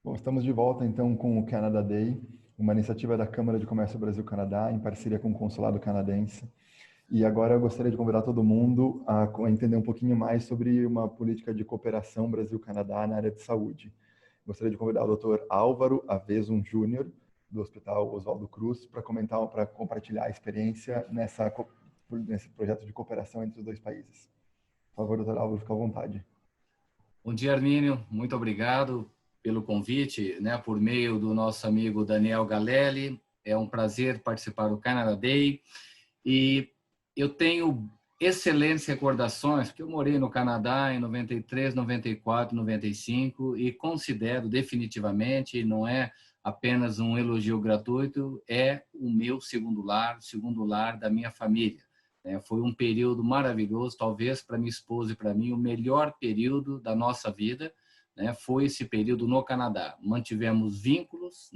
Bom, estamos de volta então com o Canada Day, uma iniciativa da Câmara de Comércio Brasil-Canadá em parceria com o Consulado Canadense. E agora eu gostaria de convidar todo mundo a entender um pouquinho mais sobre uma política de cooperação Brasil-Canadá na área de saúde. Gostaria de convidar o Dr. Álvaro Avezum Júnior, do Hospital Oswaldo Cruz, para compartilhar a experiência nesse projeto de cooperação entre os dois países. Por favor, Dr. Álvaro, fique à vontade. Bom dia, Armínio. Muito obrigado pelo convite, por meio do nosso amigo Daniel Galelli. É um prazer participar do Canada Day. E eu tenho excelentes recordações, porque eu morei no Canadá em 93, 94, 95 e considero definitivamente, não é apenas um elogio gratuito, é o meu segundo lar da minha família. Foi um período maravilhoso, talvez para minha esposa e para mim, o melhor período da nossa vida, foi esse período no Canadá. Mantivemos vínculos,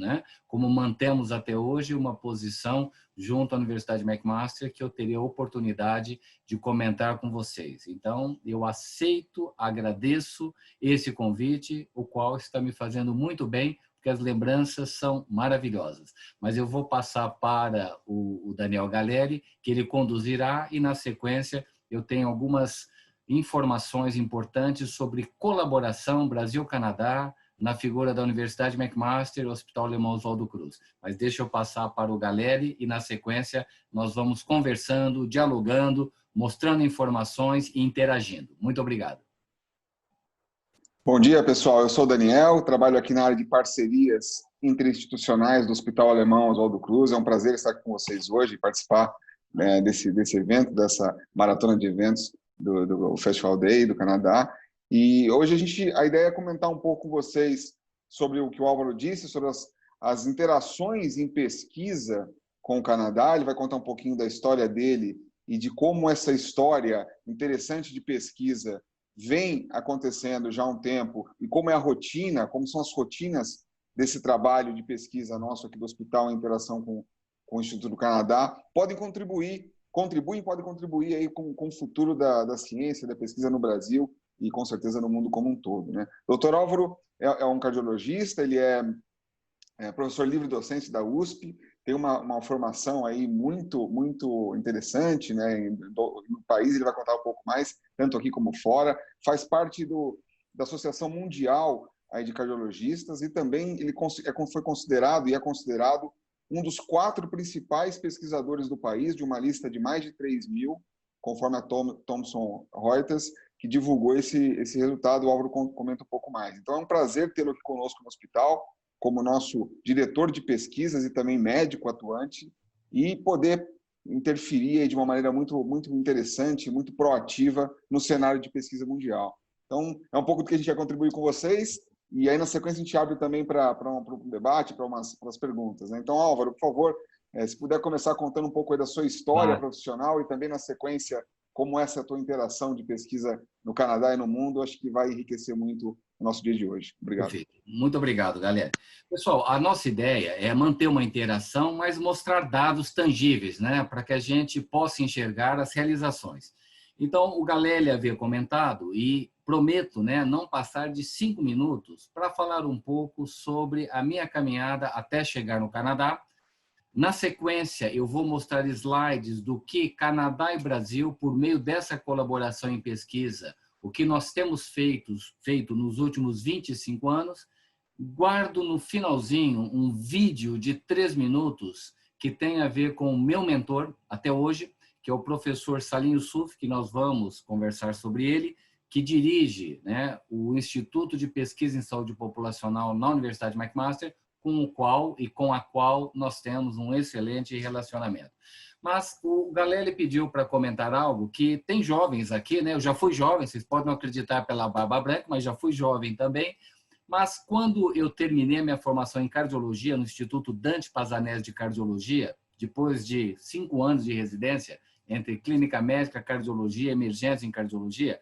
como mantemos até hoje uma posição junto à Universidade McMaster, que eu teria a oportunidade de comentar com vocês. Então, eu aceito, agradeço esse convite, o qual está me fazendo muito bem, porque as lembranças são maravilhosas. Mas eu vou passar para o Daniel Galelli, que ele conduzirá, e na sequência eu tenho algumas informações importantes sobre colaboração Brasil-Canadá na figura da Universidade McMaster e Hospital Alemão Oswaldo Cruz. Mas deixa eu passar para o Galelli e na sequência nós vamos conversando, dialogando, mostrando informações e interagindo. Muito obrigado. Bom dia, pessoal. Eu sou o Daniel, trabalho aqui na área de parcerias interinstitucionais do Hospital Alemão Oswaldo Cruz. É um prazer estar aqui com vocês hoje e participar desse evento, dessa maratona de eventos do Festival Day do Canadá. E hoje a ideia é comentar um pouco com vocês sobre o que o Álvaro disse, sobre as interações em pesquisa com o Canadá. Ele vai contar um pouquinho da história dele e de como essa história interessante de pesquisa vem acontecendo já há um tempo e como é a rotina, como são as rotinas desse trabalho de pesquisa nosso aqui do hospital em interação com o Instituto do Canadá, podem contribuir aí com o futuro da ciência, da pesquisa no Brasil e com certeza no mundo como um todo. Dr. Álvaro é um cardiologista, ele é professor livre-docente da USP, tem uma formação aí muito interessante, no país. Ele vai contar um pouco mais, tanto aqui como fora. Faz parte da Associação Mundial aí de Cardiologistas e também ele foi considerado e é considerado um dos 4 principais pesquisadores do país, de uma lista de mais de 3.000, conforme a Thomson Reuters, que divulgou esse resultado. O Álvaro comenta um pouco mais. Então é um prazer tê-lo aqui conosco no hospital, como nosso diretor de pesquisas e também médico atuante, e poder interferir de uma maneira muito interessante, muito proativa no cenário de pesquisa mundial. Então, é um pouco do que a gente vai contribuir com vocês, e aí na sequência a gente abre também para um debate, para umas perguntas. Então, Álvaro, por favor, se puder começar contando um pouco aí da sua história profissional e também na sequência como essa é a tua interação de pesquisa no Canadá e no mundo, acho que vai enriquecer muito o nosso dia de hoje. Obrigado. Perfeito. Muito obrigado, galera. Pessoal, a nossa ideia é manter uma interação, mas mostrar dados tangíveis, para que a gente possa enxergar as realizações. Então, o Galelli havia comentado e prometo não passar de 5 minutos para falar um pouco sobre a minha caminhada até chegar no Canadá. Na sequência, eu vou mostrar slides do que Canadá e Brasil, por meio dessa colaboração em pesquisa, o que nós temos feito nos últimos 25 anos. Guardo no finalzinho um vídeo de 3 minutos que tem a ver com o meu mentor até hoje, que é o professor Salim Yusuf, que nós vamos conversar sobre ele, que dirige o Instituto de Pesquisa em Saúde Populacional na Universidade McMaster, com a qual nós temos um excelente relacionamento. Mas o Galelli pediu para comentar algo que tem jovens aqui, eu já fui jovem, vocês podem não acreditar pela barba branca, mas já fui jovem também. Mas quando eu terminei a minha formação em cardiologia no Instituto Dante Pazanese de Cardiologia, depois de 5 anos de residência entre clínica médica, cardiologia, emergência em cardiologia,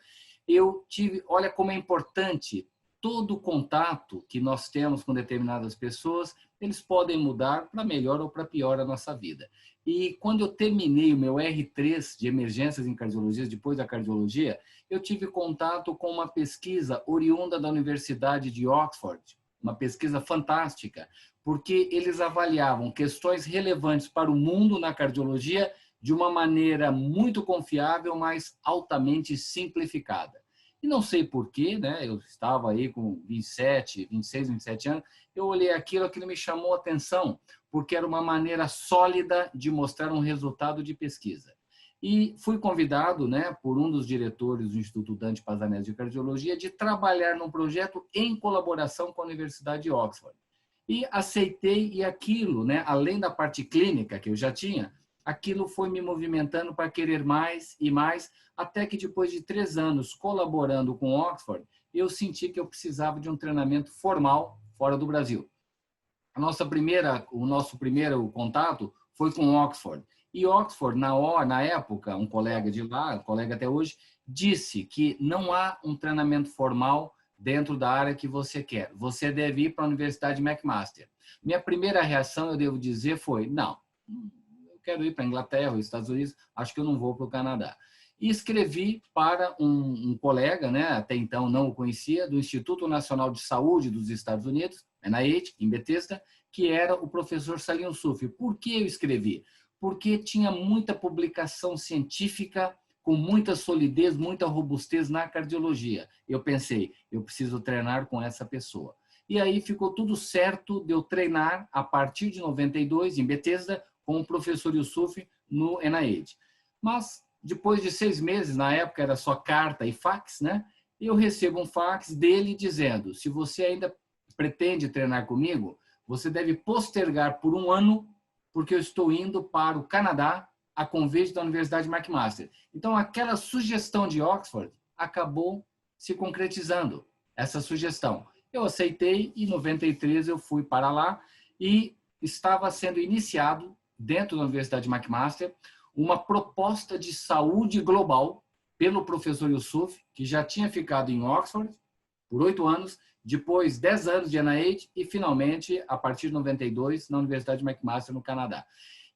eu tive, olha como é importante todo o contato que nós temos com determinadas pessoas, eles podem mudar para melhor ou para pior a nossa vida. E quando eu terminei o meu R3 de emergências em cardiologia, depois da cardiologia, eu tive contato com uma pesquisa oriunda da Universidade de Oxford, uma pesquisa fantástica, porque eles avaliavam questões relevantes para o mundo na cardiologia de uma maneira muito confiável, mas altamente simplificada. E não sei porquê, né? Eu estava aí com 26, 27 anos, eu olhei aquilo me chamou a atenção, porque era uma maneira sólida de mostrar um resultado de pesquisa. E fui convidado, né, por um dos diretores do Instituto Dante Pazzanese de Cardiologia de trabalhar num projeto em colaboração com a Universidade de Oxford. E aceitei, e aquilo, né, além da parte clínica que eu já tinha, aquilo foi me movimentando para querer mais e mais, até que depois de 3 anos colaborando com Oxford, eu senti que eu precisava de um treinamento formal fora do Brasil. O nosso primeiro contato foi com Oxford. E Oxford, na época, um colega de lá, um colega até hoje, disse que não há um treinamento formal dentro da área que você quer. Você deve ir para a Universidade McMaster. Minha primeira reação, eu devo dizer, foi, não, eu quero ir para a Inglaterra, os Estados Unidos, acho que eu não vou para o Canadá. E escrevi para um colega, né, até então não o conhecia, do Instituto Nacional de Saúde dos Estados Unidos, NIH, em Bethesda, que era o professor Salim Yousuf. Por que eu escrevi? Porque tinha muita publicação científica com muita solidez, muita robustez na cardiologia. Eu pensei, eu preciso treinar com essa pessoa. E aí ficou tudo certo de eu treinar a partir de 92, em Bethesda, com o professor Yousuf no NIH. Mas, depois de 6 meses, na época era só carta e fax, né? Eu recebo um fax dele dizendo, se você ainda pretende treinar comigo, você deve postergar por 1 ano, porque eu estou indo para o Canadá a convite da Universidade McMaster. Então, aquela sugestão de Oxford acabou se concretizando, essa sugestão. Eu aceitei e em 93 eu fui para lá e estava sendo iniciado, dentro da Universidade McMaster, uma proposta de saúde global pelo professor Yousuf, que já tinha ficado em Oxford por 8 anos, depois 10 anos de NIH e, finalmente, a partir de 92, na Universidade McMaster, no Canadá.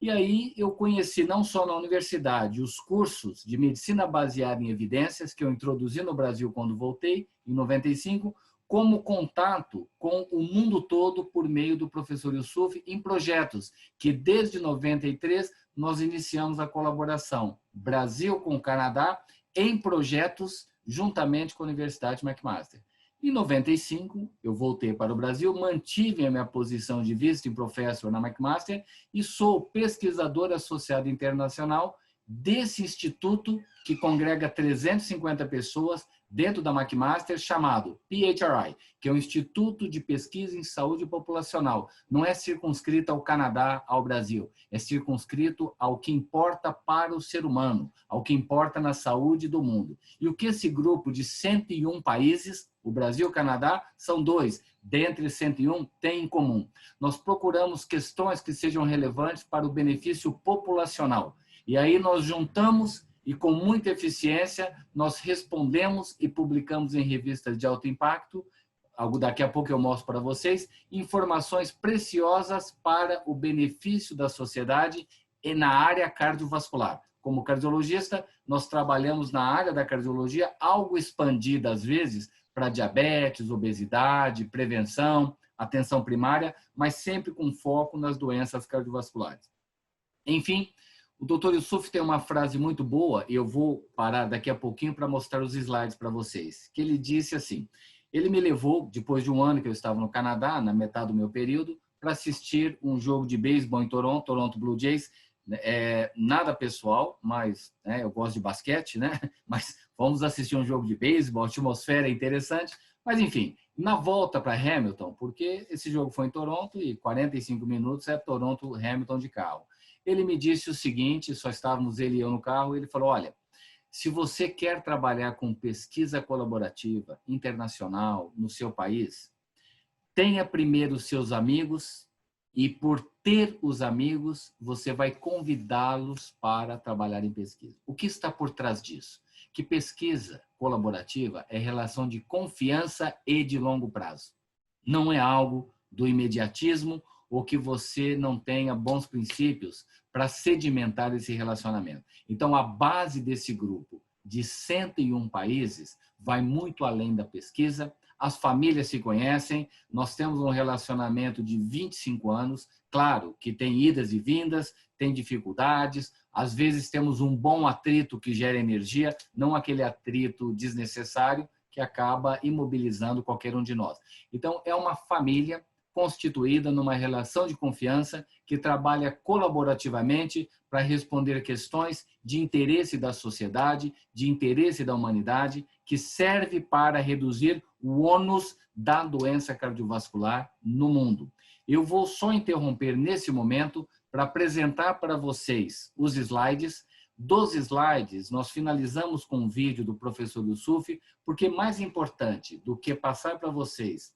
E aí eu conheci não só na universidade os cursos de medicina baseada em evidências, que eu introduzi no Brasil quando voltei, em 95, como contato com o mundo todo por meio do professor Yousuf em projetos que, desde 93, nós iniciamos a colaboração Brasil com o Canadá em projetos juntamente com a Universidade McMaster. Em 95, eu voltei para o Brasil, mantive a minha posição de visiting professor na McMaster e sou pesquisador associado internacional desse instituto que congrega 350 pessoas dentro da McMaster, chamado PHRI, que é o Instituto de Pesquisa em Saúde Populacional. Não é circunscrito ao Canadá, ao Brasil, é circunscrito ao que importa para o ser humano, ao que importa na saúde do mundo. E o que esse grupo de 101 países, o Brasil e o Canadá, são 2, dentre 101, tem em comum. Nós procuramos questões que sejam relevantes para o benefício populacional. E aí nós juntamos e, com muita eficiência, nós respondemos e publicamos em revistas de alto impacto, algo daqui a pouco eu mostro para vocês, informações preciosas para o benefício da sociedade e na área cardiovascular. Como cardiologista, nós trabalhamos na área da cardiologia, algo expandida às vezes para diabetes, obesidade, prevenção, atenção primária, mas sempre com foco nas doenças cardiovasculares. Enfim, o Dr. Yousuf tem uma frase muito boa, e eu vou parar daqui a pouquinho para mostrar os slides para vocês, que ele disse assim, ele me levou, depois de 1 ano que eu estava no Canadá, na metade do meu período, para assistir um jogo de beisebol em Toronto, Toronto Blue Jays, nada pessoal, mas eu gosto de basquete, né? Mas vamos assistir um jogo de beisebol, a atmosfera é interessante, mas enfim, na volta para Hamilton, porque esse jogo foi em Toronto e 45 minutos é Toronto-Hamilton de carro. Ele me disse o seguinte, só estávamos ele e eu no carro, ele falou, olha, se você quer trabalhar com pesquisa colaborativa internacional no seu país, tenha primeiro os seus amigos e, por ter os amigos, você vai convidá-los para trabalhar em pesquisa. O que está por trás disso? Que pesquisa colaborativa é relação de confiança e de longo prazo. Não é algo do imediatismo ou que você não tenha bons princípios para sedimentar esse relacionamento. Então, a base desse grupo de 101 países vai muito além da pesquisa, as famílias se conhecem, nós temos um relacionamento de 25 anos, claro que tem idas e vindas, tem dificuldades, às vezes temos um bom atrito que gera energia, não aquele atrito desnecessário que acaba imobilizando qualquer um de nós. Então, é uma família constituída numa relação de confiança que trabalha colaborativamente para responder questões de interesse da sociedade, de interesse da humanidade, que serve para reduzir o ônus da doença cardiovascular no mundo. Eu vou só interromper nesse momento para apresentar para vocês os slides. Dos slides, nós finalizamos com um vídeo do professor Yusuf, porque mais importante do que passar para vocês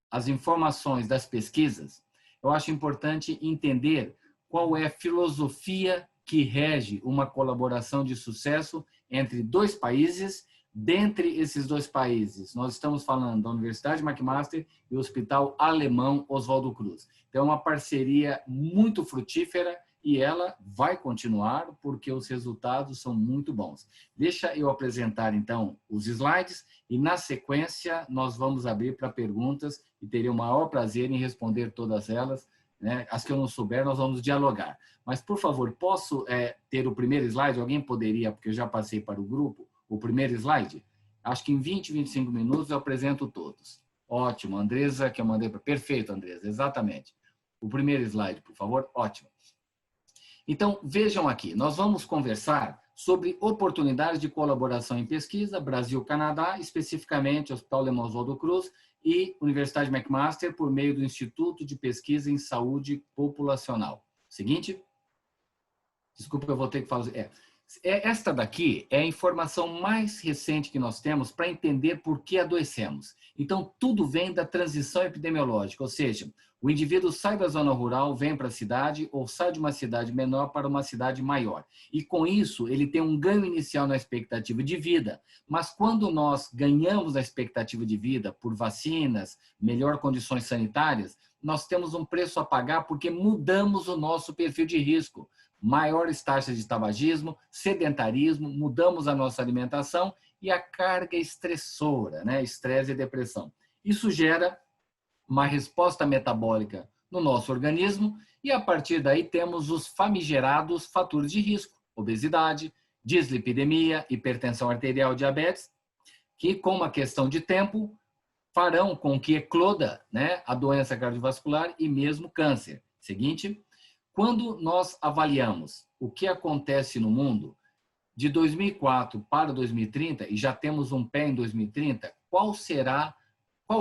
as informações das pesquisas, eu acho importante entender qual é a filosofia que rege uma colaboração de sucesso entre dois países. Dentre esses dois países, nós estamos falando da Universidade McMaster e o Hospital Alemão Oswaldo Cruz. Então, é uma parceria muito frutífera e ela vai continuar porque os resultados são muito bons. Deixa eu apresentar, então, os slides e, na sequência, nós vamos abrir para perguntas e terei o maior prazer em responder todas elas, né? As que eu não souber, nós vamos dialogar. Mas, por favor, posso ter o primeiro slide? Alguém poderia, porque eu já passei para o grupo, o primeiro slide? Acho que em 20, 25 minutos eu apresento todos. Ótimo, Andresa, que eu mandei para... Perfeito, Andresa, exatamente. O primeiro slide, por favor. Ótimo. Então, vejam aqui, nós vamos conversar sobre oportunidades de colaboração em pesquisa, Brasil-Canadá, especificamente Hospital Alemão Oswaldo Cruz e Universidade McMaster, por meio do Instituto de Pesquisa em Saúde Populacional. Seguinte. Desculpa, eu vou ter que fazer... Esta daqui é a informação mais recente que nós temos para entender por que adoecemos. Então, tudo vem da transição epidemiológica, ou seja, o indivíduo sai da zona rural, vem para a cidade ou sai de uma cidade menor para uma cidade maior. E com isso, ele tem um ganho inicial na expectativa de vida. Mas quando nós ganhamos a expectativa de vida por vacinas, melhor condições sanitárias, nós temos um preço a pagar porque mudamos o nosso perfil de risco. Maiores taxas de tabagismo, sedentarismo, mudamos a nossa alimentação e a carga estressora, né? Estresse e depressão. Isso gera uma resposta metabólica no nosso organismo e a partir daí temos os famigerados fatores de risco, obesidade, dislipidemia, hipertensão arterial, diabetes, que com uma questão de tempo farão com que ecloda, né, a doença cardiovascular e mesmo câncer. Seguinte. Quando nós avaliamos o que acontece no mundo, de 2004 para 2030, e já temos um pé em 2030, qual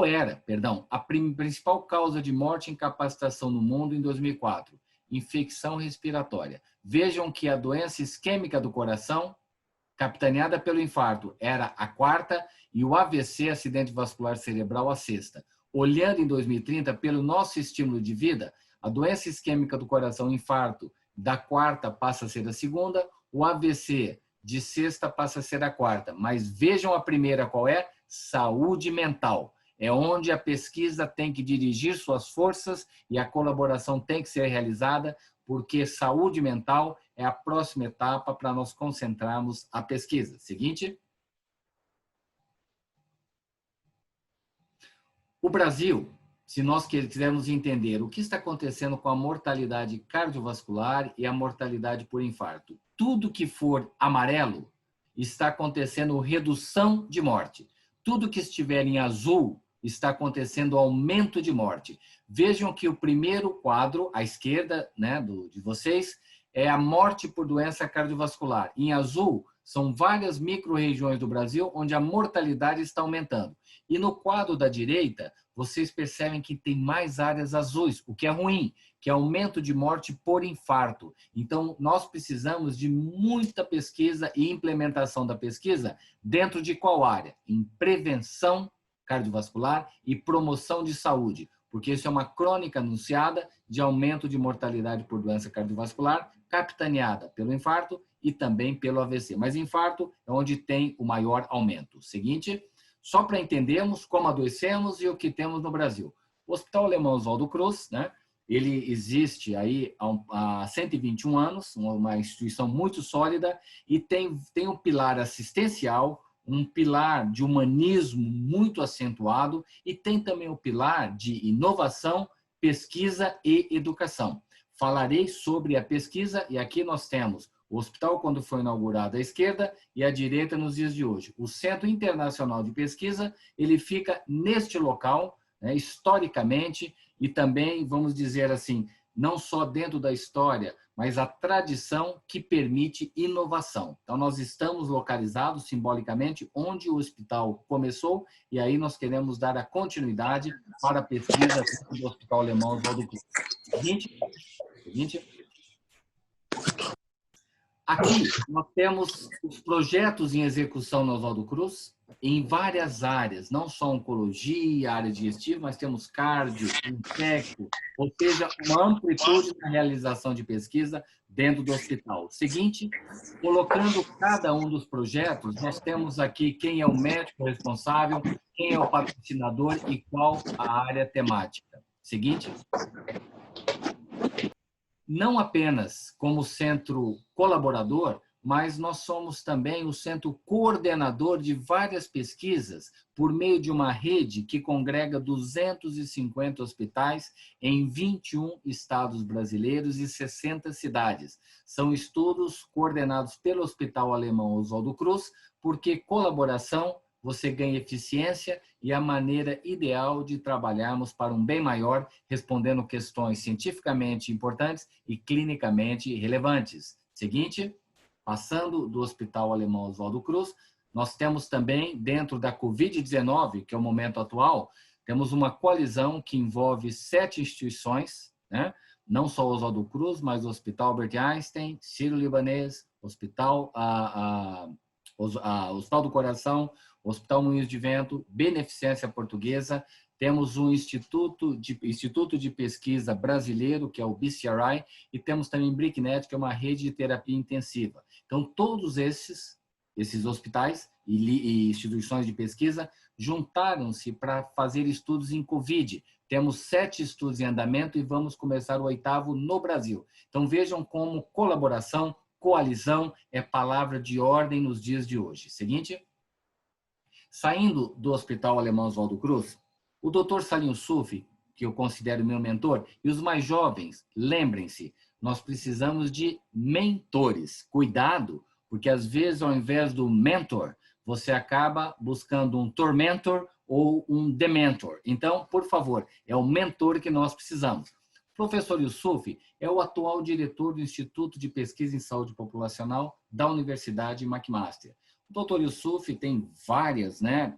era a principal causa de morte e incapacitação no mundo em 2004? Infecção respiratória. Vejam que a doença isquêmica do coração, capitaneada pelo infarto, era a quarta e o AVC, acidente vascular cerebral, a sexta. Olhando em 2030, pelo nosso estímulo de vida, a doença isquêmica do coração, infarto, da quarta passa a ser a segunda, o AVC de sexta passa a ser a quarta. Mas vejam a primeira qual é? Saúde mental. É onde a pesquisa tem que dirigir suas forças e a colaboração tem que ser realizada, porque saúde mental é a próxima etapa para nós concentrarmos a pesquisa. Seguinte. O Brasil... Se nós quisermos entender o que está acontecendo com a mortalidade cardiovascular e a mortalidade por infarto, tudo que for amarelo está acontecendo redução de morte. Tudo que estiver em azul está acontecendo aumento de morte. Vejam que o primeiro quadro, à esquerda, né, de vocês, é a morte por doença cardiovascular. Em azul, são várias micro-regiões do Brasil onde a mortalidade está aumentando. E no quadro da direita, vocês percebem que tem mais áreas azuis, o que é ruim, que é aumento de morte por infarto. Então, nós precisamos de muita pesquisa e implementação da pesquisa dentro de qual área? Em prevenção cardiovascular e promoção de saúde, porque isso é uma crônica anunciada de aumento de mortalidade por doença cardiovascular, capitaneada pelo infarto e também pelo AVC. Mas infarto é onde tem o maior aumento. Seguinte, só para entendermos como adoecemos e o que temos no Brasil. O Hospital Alemão Oswaldo Cruz, né, ele existe aí há 121 anos, uma instituição muito sólida e tem um pilar assistencial, um pilar de humanismo muito acentuado e tem também o pilar de inovação, pesquisa e educação. Falarei sobre a pesquisa e aqui nós temos o hospital, quando foi inaugurado, à esquerda e à direita nos dias de hoje. O Centro Internacional de Pesquisa, ele fica neste local, né, historicamente, e também, vamos dizer assim, não só dentro da história, mas a tradição que permite inovação. Então, nós estamos localizados simbolicamente onde o hospital começou e aí nós queremos dar a continuidade para a pesquisa do Hospital Alemão Oswaldo Cruz. Seguinte. Aqui nós temos os projetos em execução no Oswaldo Cruz em várias áreas, não só oncologia, área digestiva, mas temos cardio, infecto, ou seja, uma amplitude na realização de pesquisa dentro do hospital. Seguinte, colocando cada um dos projetos, nós temos aqui quem é o médico responsável, quem é o patrocinador e qual a área temática. Seguinte. Não apenas como centro colaborador, mas nós somos também o centro coordenador de várias pesquisas por meio de uma rede que congrega 250 hospitais em 21 estados brasileiros e 60 cidades. São estudos coordenados pelo Hospital Alemão Oswaldo Cruz, porque colaboração você ganha eficiência e a maneira ideal de trabalharmos para um bem maior, respondendo questões cientificamente importantes e clinicamente relevantes. Seguinte, passando do Hospital Alemão Oswaldo Cruz, nós temos também, dentro da Covid-19, que é o momento atual, temos uma coalizão que envolve 7 instituições, né? Não só o Oswaldo Cruz, mas o Hospital Albert Einstein, Sírio-Libanês, Hospital do Coração, Hospital Moinhos de Vento, Beneficência Portuguesa, temos um Instituto de Pesquisa Brasileiro, que é o BCRI, e temos também BRICNET, que é uma rede de terapia intensiva. Então, todos esses hospitais e instituições de pesquisa juntaram-se para fazer estudos em Covid. Temos 7 estudos em andamento e vamos começar o 8º no Brasil. Então, vejam como colaboração, coalizão é palavra de ordem nos dias de hoje. Seguinte. Saindo do Hospital Alemão Oswaldo Cruz, o Dr. Salim Sufi, que eu considero meu mentor, e os mais jovens, lembrem-se, nós precisamos de mentores. Cuidado, porque às vezes, ao invés do mentor, você acaba buscando um tormentor ou um dementor. Então, por favor, é o mentor que nós precisamos. O professor Yusuf é o atual diretor do Instituto de Pesquisa em Saúde Populacional da Universidade McMaster. O Dr. Yusuf tem várias, né,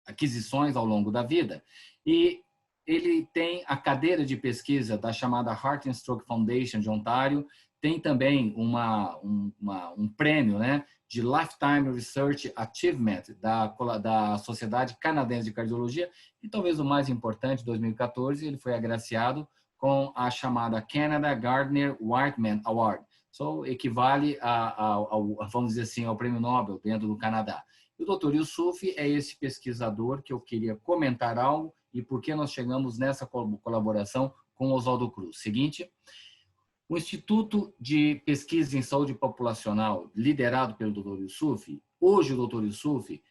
aquisições ao longo da vida e ele tem a cadeira de pesquisa da chamada Heart and Stroke Foundation de Ontário, tem também um prêmio, né, de Lifetime Research Achievement da Sociedade Canadense de Cardiologia e talvez o mais importante, 2014, ele foi agraciado com a chamada Canada Gardner Whiteman Award. So, equivale vamos dizer assim, ao Prêmio Nobel dentro do Canadá. E o Dr. Yusuf é esse pesquisador que eu queria comentar algo e por que nós chegamos nessa colaboração com o Oswaldo Cruz. Seguinte, o Instituto de Pesquisa em Saúde Populacional, liderado pelo Dr. Yusuf, hoje o Dr. Yusuf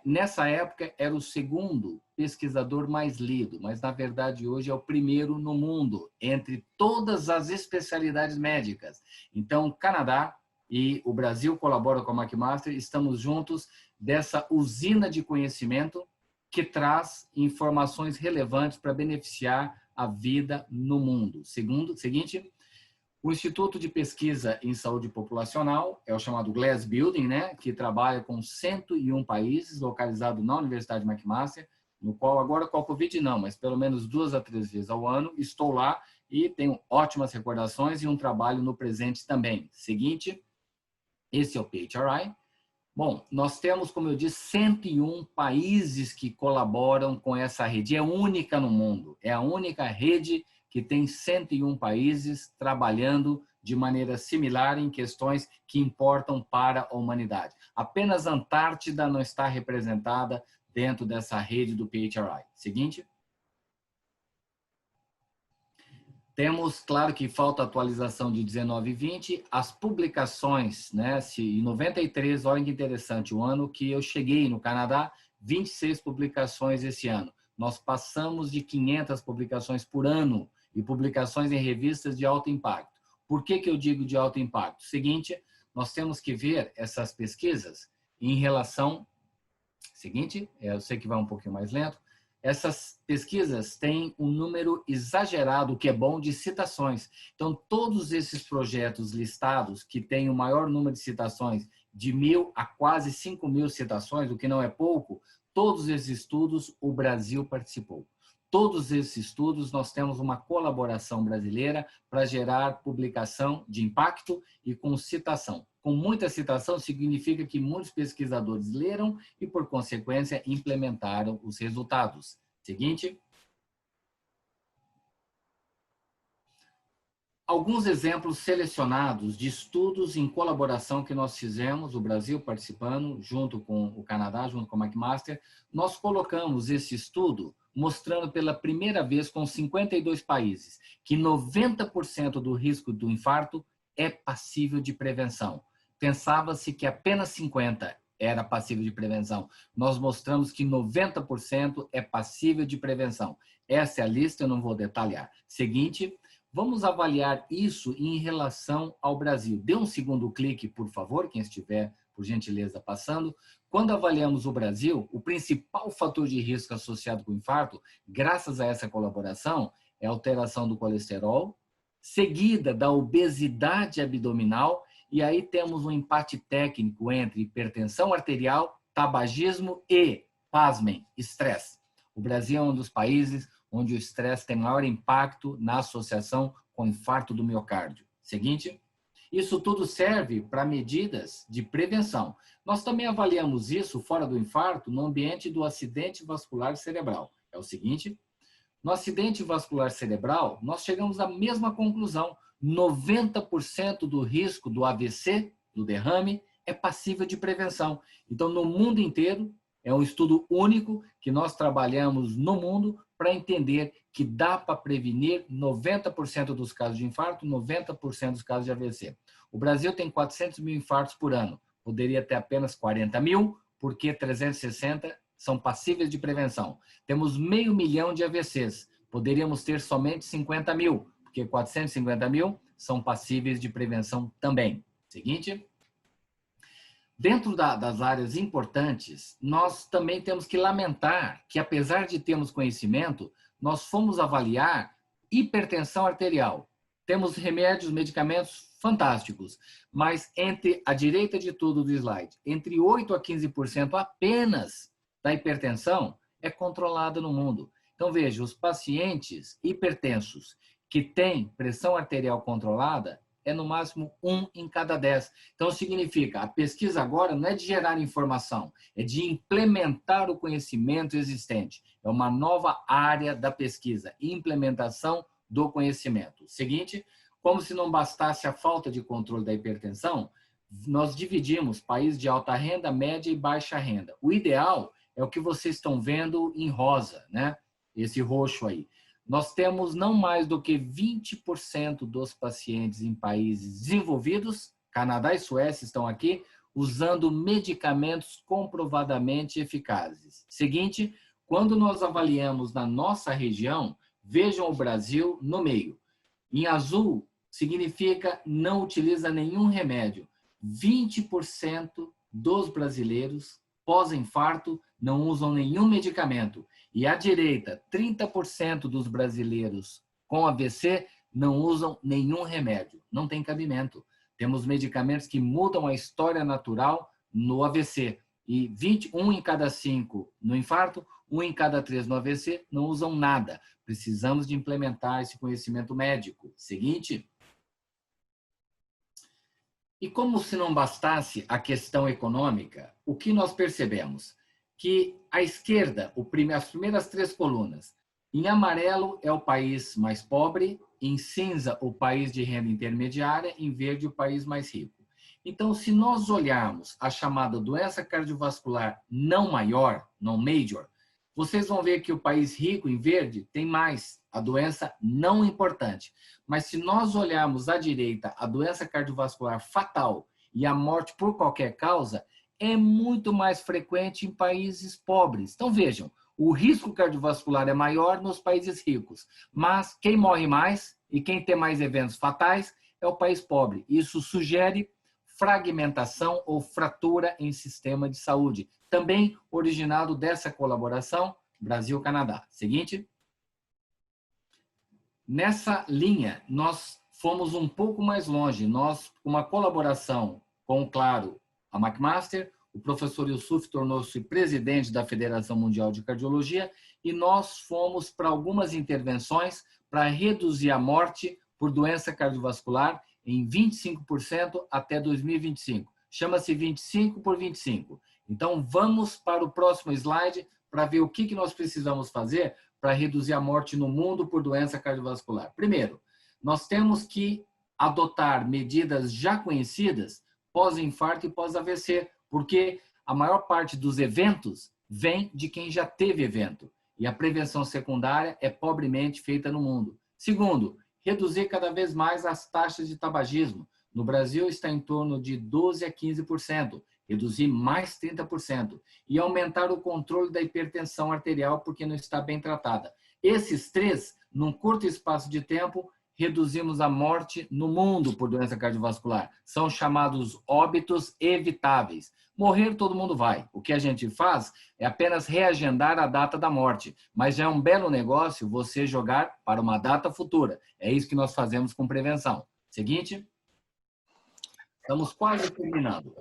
nessa época era o 2º pesquisador mais lido, mas na verdade hoje é o 1º no mundo, entre todas as especialidades médicas. Então, o Canadá e o Brasil colaboram com a McMaster, estamos juntos dessa usina de conhecimento que traz informações relevantes para beneficiar a vida no mundo. Seguinte, o Instituto de Pesquisa em Saúde Populacional é o chamado Glass Building, né, que trabalha com 101 países, localizado na Universidade McMaster, no qual agora com a Covid não, mas pelo menos 2 a 3 vezes ao ano estou lá e tenho ótimas recordações e um trabalho no presente também. Seguinte, esse é o PHRI. Bom, nós temos, como eu disse, 101 países que colaboram com essa rede. É única no mundo, é a única rede que tem 101 países trabalhando de maneira similar em questões que importam para a humanidade. Apenas a Antártida não está representada dentro dessa rede do PHRI. Seguinte. Temos, claro que falta atualização de 19 e 20, as publicações, né? Se em 93, olha que interessante, o ano que eu cheguei no Canadá, 26 publicações esse ano. Nós passamos de 500 publicações por ano e publicações em revistas de alto impacto. Por que eu digo de alto impacto? Seguinte, nós temos que ver essas pesquisas em relação... Seguinte, eu sei que vai um pouquinho mais lento. Essas pesquisas têm um número exagerado, o que é bom, de citações. Então, todos esses projetos listados, que têm o maior número de citações, de 1.000 a quase 5.000 citações, o que não é pouco, todos esses estudos o Brasil participou. Todos esses estudos nós temos uma colaboração brasileira para gerar publicação de impacto e com citação. Com muita citação significa que muitos pesquisadores leram e, por consequência, implementaram os resultados. Seguinte. Alguns exemplos selecionados de estudos em colaboração que nós fizemos, o Brasil participando, junto com o Canadá, junto com a McMaster. Nós colocamos esse estudo mostrando pela primeira vez com 52 países que 90% do risco do infarto é passível de prevenção. Pensava-se que apenas 50% era passível de prevenção. Nós mostramos que 90% é passível de prevenção. Essa é a lista, eu não vou detalhar. Seguinte, vamos avaliar isso em relação ao Brasil. Dê um segundo clique, por favor, quem estiver, por gentileza, passando. Quando avaliamos o Brasil, o principal fator de risco associado com o infarto, graças a essa colaboração, é a alteração do colesterol, seguida da obesidade abdominal, e aí temos um empate técnico entre hipertensão arterial, tabagismo e, pasmem, estresse. O Brasil é um dos países onde o estresse tem maior impacto na associação com infarto do miocárdio. Seguinte, isso tudo serve para medidas de prevenção. Nós também avaliamos isso fora do infarto no ambiente do acidente vascular cerebral. É o seguinte, no acidente vascular cerebral, nós chegamos à mesma conclusão. 90% do risco do AVC, do derrame, é passível de prevenção. Então, no mundo inteiro, é um estudo único que nós trabalhamos no mundo para entender que dá para prevenir 90% dos casos de infarto, 90% dos casos de AVC. O Brasil tem 400 mil infartos por ano. Poderia ter apenas 40 mil, porque 360 são passíveis de prevenção. Temos 500 mil de AVCs. Poderíamos ter somente 50 mil, porque 450 mil são passíveis de prevenção também. Seguinte. Dentro das áreas importantes, nós também temos que lamentar que, apesar de termos conhecimento, nós fomos avaliar hipertensão arterial. Temos remédios, medicamentos fantásticos, mas entre a direita de tudo do slide, entre 8% a 15% apenas da hipertensão é controlada no mundo. Então, veja, os pacientes hipertensos que têm pressão arterial controlada é no máximo 1 em cada 10. Então, significa, a pesquisa agora não é de gerar informação, é de implementar o conhecimento existente. É uma nova área da pesquisa, implementação do conhecimento. Seguinte, como se não bastasse a falta de controle da hipertensão, nós dividimos países de alta renda, média e baixa renda. O ideal é o que vocês estão vendo em rosa, né? Esse roxo aí. Nós temos não mais do que 20% dos pacientes em países desenvolvidos, Canadá e Suécia estão aqui, usando medicamentos comprovadamente eficazes. Seguinte, quando nós avaliamos na nossa região, vejam o Brasil no meio. Em azul, significa não utiliza nenhum remédio. 20% dos brasileiros pós-infarto não usam nenhum medicamento. E à direita, 30% dos brasileiros com AVC não usam nenhum remédio. Não tem cabimento. Temos medicamentos que mudam a história natural no AVC. E 1 em cada 5 no infarto, 1 em cada 3 no AVC não usam nada. Precisamos de implementar esse conhecimento médico. Seguinte. E como se não bastasse a questão econômica, o que nós percebemos? Que à esquerda, as primeiras 3 colunas, em amarelo é o país mais pobre, em cinza o país de renda intermediária, em verde o país mais rico. Então, se nós olharmos a chamada doença cardiovascular não maior, não major, Vocês vão ver que o país rico, em verde, tem mais. A doença não importante. Mas se nós olharmos à direita, a doença cardiovascular fatal e a morte por qualquer causa, é muito mais frequente em países pobres. Então vejam, o risco cardiovascular é maior nos países ricos. Mas quem morre mais e quem tem mais eventos fatais é o país pobre. Isso sugere fragmentação ou fratura em sistema de saúde, também originado dessa colaboração Brasil-Canadá. Seguinte. Nessa linha, nós fomos um pouco mais longe. Nós, uma colaboração com, claro, a McMaster, o professor Yusuf tornou-se presidente da Federação Mundial de Cardiologia e nós fomos para algumas intervenções para reduzir a morte por doença cardiovascular em 25% até 2025. Chama-se 25 por 25. Então, vamos para o próximo slide para ver o que nós precisamos fazer para reduzir a morte no mundo por doença cardiovascular. Primeiro, nós temos que adotar medidas já conhecidas pós-infarto e pós-AVC, porque a maior parte dos eventos vem de quem já teve evento. E a prevenção secundária é pobremente feita no mundo. Segundo, reduzir cada vez mais as taxas de tabagismo. No Brasil está em torno de 12% a 15%, reduzir mais 30%, e aumentar o controle da hipertensão arterial porque não está bem tratada. Esses três, num curto espaço de tempo, reduzimos a morte no mundo por doença cardiovascular. São chamados óbitos evitáveis. Morrer todo mundo vai. O que a gente faz é apenas reagendar a data da morte, mas já é um belo negócio você jogar para uma data futura. É isso que nós fazemos com prevenção. Seguinte. Estamos quase terminando.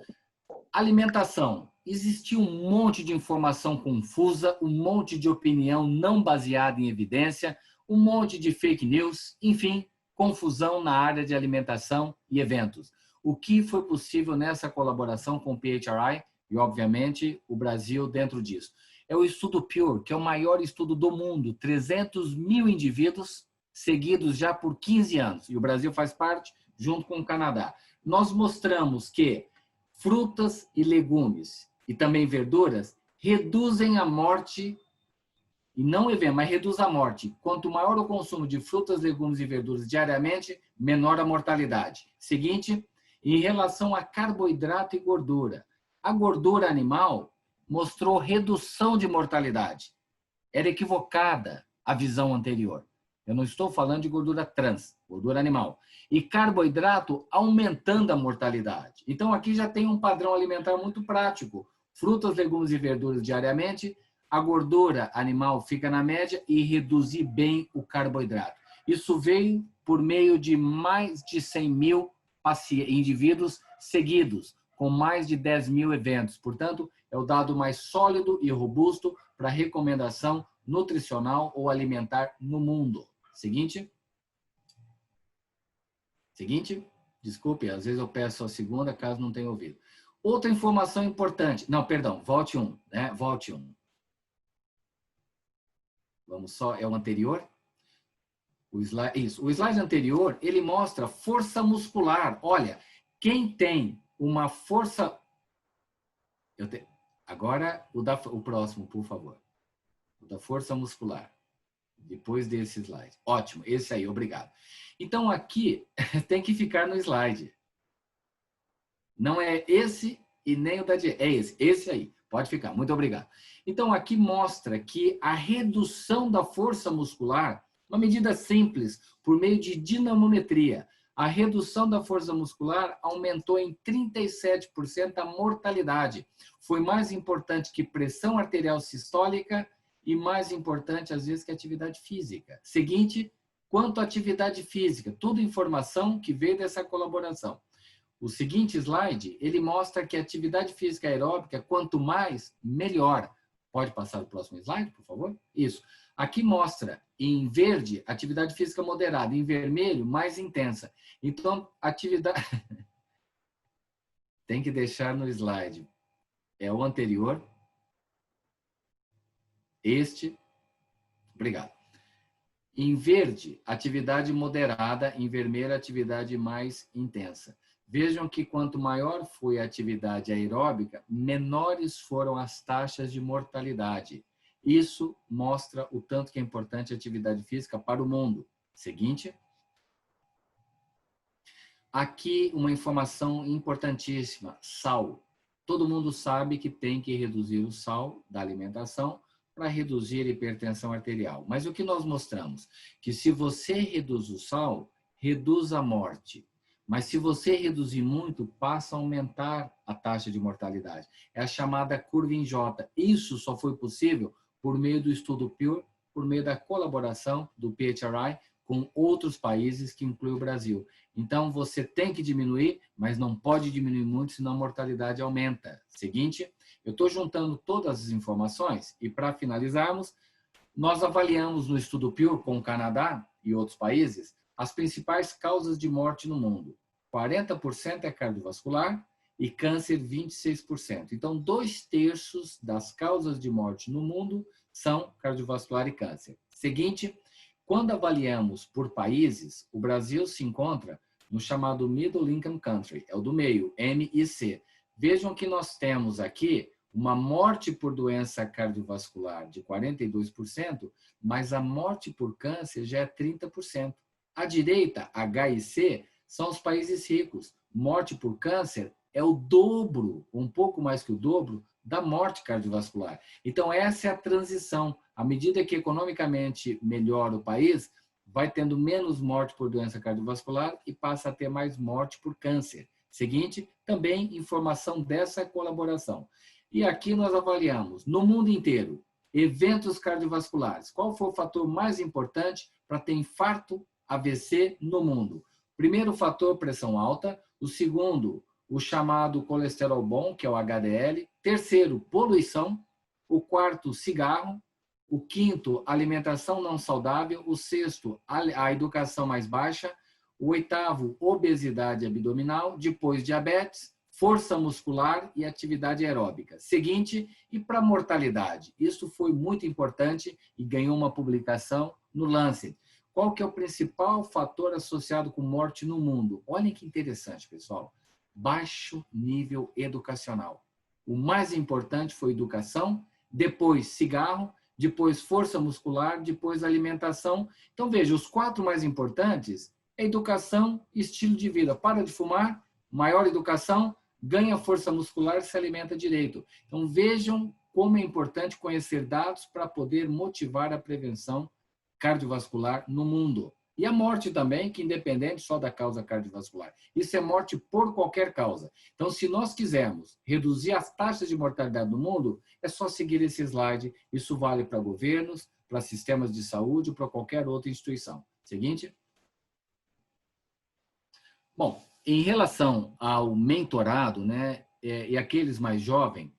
Alimentação. Existe um monte de informação confusa, um monte de opinião não baseada em evidência, um monte de fake news, enfim, confusão na área de alimentação e eventos. O que foi possível nessa colaboração com o PHRI e, obviamente, o Brasil dentro disso? É o estudo PURE, que é o maior estudo do mundo, 300 mil indivíduos seguidos já por 15 anos, e o Brasil faz parte junto com o Canadá. Nós mostramos que frutas e legumes e também verduras reduzem a morte, e não evento, mas reduz a morte. Quanto maior o consumo de frutas, legumes e verduras diariamente, menor a mortalidade. Seguinte, em relação a carboidrato e gordura. A gordura animal mostrou redução de mortalidade. Era equivocada a visão anterior. Eu não estou falando de gordura trans, gordura animal. E carboidrato aumentando a mortalidade. Então, aqui já tem um padrão alimentar muito prático. Frutas, legumes e verduras diariamente, a gordura animal fica na média e reduzir bem o carboidrato. Isso veio por meio de mais de 100 mil indivíduos seguidos, com mais de 10 mil eventos. Portanto, é o dado mais sólido e robusto para recomendação nutricional ou alimentar no mundo. Seguinte. Seguinte. Desculpe, às vezes eu peço a segunda, caso não tenha ouvido. Outra informação importante. Não, perdão, volte um, né? Volte um. Vamos só, é o anterior? Isso. O slide anterior, ele mostra força muscular. Olha, quem tem uma força... Agora, o próximo, por favor. O da força muscular. Depois desse slide. Ótimo, esse aí, obrigado. Então, aqui tem que ficar no slide. Não é esse e nem o da direita. É esse aí. Pode ficar, muito obrigado. Então, aqui mostra que a redução da força muscular, uma medida simples, por meio de dinamometria, a redução da força muscular aumentou em 37% a mortalidade. Foi mais importante que pressão arterial sistólica e mais importante, às vezes, que atividade física. Seguinte, quanto à atividade física, tudo informação que veio dessa colaboração. O seguinte slide, ele mostra que a atividade física aeróbica, quanto mais, melhor. Pode passar o próximo slide, por favor? Isso. Aqui mostra, em verde, atividade física moderada, em vermelho, mais intensa. Então, atividade... Tem que deixar no slide. É o anterior. Este. Obrigado. Em verde, atividade moderada, em vermelho, atividade mais intensa. Vejam que quanto maior foi a atividade aeróbica, menores foram as taxas de mortalidade. Isso mostra o tanto que é importante a atividade física para o mundo. Seguinte. Aqui uma informação importantíssima, sal. Todo mundo sabe que tem que reduzir o sal da alimentação para reduzir a hipertensão arterial. Mas o que nós mostramos? Que se você reduz o sal, reduz a morte. Mas se você reduzir muito, passa a aumentar a taxa de mortalidade. É a chamada curva em J. Isso só foi possível por meio do estudo PURE, por meio da colaboração do PHRI com outros países, que inclui o Brasil. Então, você tem que diminuir, mas não pode diminuir muito, senão a mortalidade aumenta. Seguinte, eu estou juntando todas as informações e, para finalizarmos, nós avaliamos no estudo PURE com o Canadá e outros países as principais causas de morte no mundo. 40% é cardiovascular e câncer 26%. Então, 2/3 das causas de morte no mundo são cardiovascular e câncer. Seguinte, quando avaliamos por países, o Brasil se encontra no chamado Middle Income Country, é o do meio, MIC. Vejam que nós temos aqui uma morte por doença cardiovascular de 42%, mas a morte por câncer já é 30%. À direita, H e C, são os países ricos. Morte por câncer é o dobro, um pouco mais que o dobro, da morte cardiovascular. Então, essa é a transição. À medida que economicamente melhora o país, vai tendo menos morte por doença cardiovascular e passa a ter mais morte por câncer. Seguinte, também informação dessa colaboração. E aqui nós avaliamos, no mundo inteiro, eventos cardiovasculares. Qual foi o fator mais importante para ter infarto, AVC no mundo? Primeiro fator, pressão alta. O segundo, o chamado colesterol bom, que é o HDL. Terceiro, poluição. O quarto, cigarro. O quinto, alimentação não saudável. O sexto, a educação mais baixa. O oitavo, obesidade abdominal. Depois, diabetes, força muscular e atividade aeróbica. Seguinte, e para mortalidade? Isso foi muito importante e ganhou uma publicação no Lancet. Qual que é o principal fator associado com morte no mundo? Olhem que interessante, pessoal. Baixo nível educacional. O mais importante foi educação, depois cigarro, depois força muscular, depois alimentação. Então, veja, os 4 mais importantes é educação e estilo de vida. Para de fumar, maior educação, ganha força muscular e se alimenta direito. Então, vejam como é importante conhecer dados para poder motivar a prevenção cardiovascular no mundo. E a morte também, que independente só da causa cardiovascular. Isso é morte por qualquer causa. Então, se nós quisermos reduzir as taxas de mortalidade no mundo, é só seguir esse slide. Isso vale para governos, para sistemas de saúde, para qualquer outra instituição. Seguinte. Bom, em relação ao mentorado, né, e aqueles mais jovens,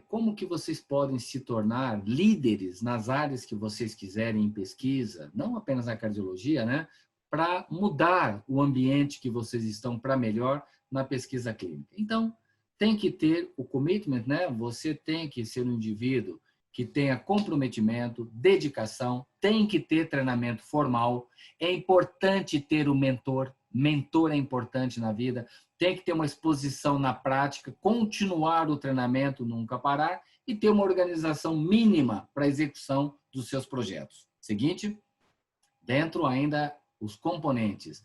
como que vocês podem se tornar líderes nas áreas que vocês quiserem em pesquisa, não apenas na cardiologia, né, para mudar o ambiente que vocês estão para melhor na pesquisa clínica. Então, tem que ter o commitment, né? Você tem que ser um indivíduo que tenha comprometimento, dedicação, tem que ter treinamento formal, é importante ter o mentor é importante na vida, tem que ter uma exposição na prática, continuar o treinamento, nunca parar, e ter uma organização mínima para a execução dos seus projetos. Seguinte, dentro ainda os componentes.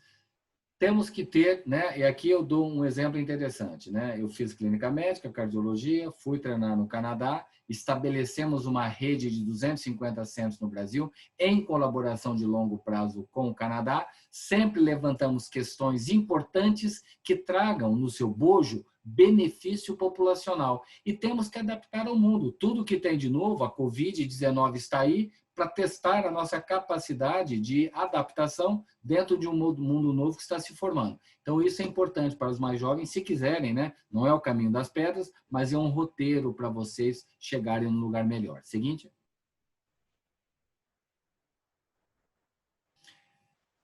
Temos que ter, né, e aqui eu dou um exemplo interessante, né? Eu fiz clínica médica, cardiologia, fui treinar no Canadá, estabelecemos uma rede de 250 centros no Brasil, em colaboração de longo prazo com o Canadá, sempre levantamos questões importantes que tragam no seu bojo benefício populacional. E temos que adaptar ao mundo. Tudo que tem de novo, a Covid-19 está aí, para testar a nossa capacidade de adaptação dentro de um mundo novo que está se formando. Então, isso é importante para os mais jovens, se quiserem, né? Não é o caminho das pedras, mas é um roteiro para vocês chegarem num lugar melhor. Seguinte.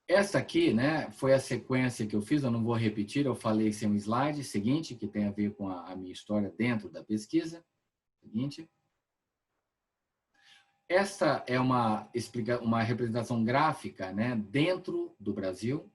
Essa aqui, né, foi a sequência que eu fiz, eu não vou repetir, eu falei sem um slide. Seguinte, que tem a ver com a minha história dentro da pesquisa. Seguinte. Essa é uma representação gráfica, né, dentro do Brasil,